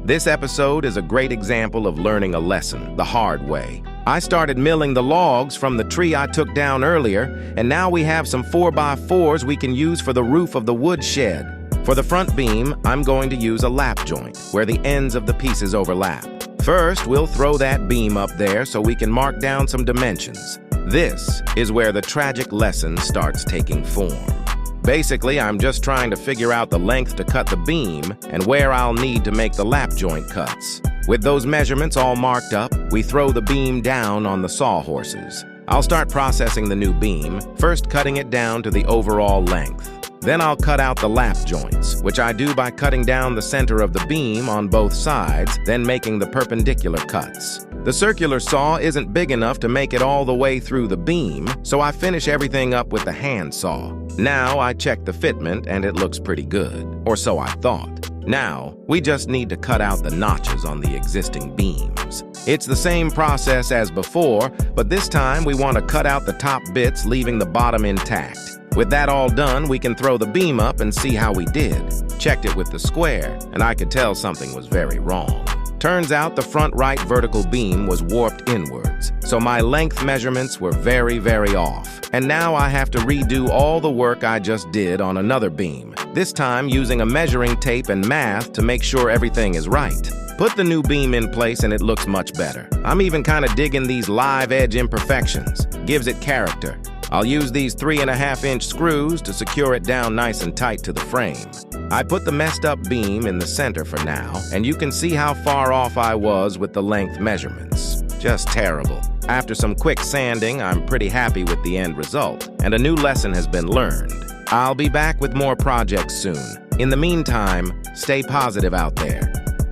This episode is a great example of learning a lesson the hard way. I started milling the logs from the tree I took down earlier, and now we have some 4x4s we can use for the roof of the wood shed. For the front beam, I'm going to use a lap joint, where the ends of the pieces overlap. First, we'll throw that beam up there so we can mark down some dimensions. This is where the tragic lesson starts taking form. Basically, I'm just trying to figure out the length to cut the beam and where I'll need to make the lap joint cuts. With those measurements all marked up, we throw the beam down on the sawhorses. I'll start processing the new beam, first cutting it down to the overall length. Then I'll cut out the lap joints, which I do by cutting down the center of the beam on both sides, then making the perpendicular cuts. The circular saw isn't big enough to make it all the way through the beam, so I finish everything up with the hand saw. Now I check the fitment and it looks pretty good, or so I thought. Now, we just need to cut out the notches on the existing beams. It's the same process as before, but this time we want to cut out the top bits, leaving the bottom intact. With that all done, we can throw the beam up and see how we did. Checked it with the square, and I could tell something was very wrong. Turns out the front right vertical beam was warped inwards, so my length measurements were very, very off. And now I have to redo all the work I just did on another beam, this time using a measuring tape and math to make sure everything is right. Put the new beam in place and it looks much better. I'm even kind of digging these live edge imperfections. Gives it character. I'll use these 3.5-inch screws to secure it down nice and tight to the frame. I put the messed up beam in the center for now, and you can see how far off I was with the length measurements. Just terrible. After some quick sanding, I'm pretty happy with the end result, and a new lesson has been learned. I'll be back with more projects soon. In the meantime, stay positive out there.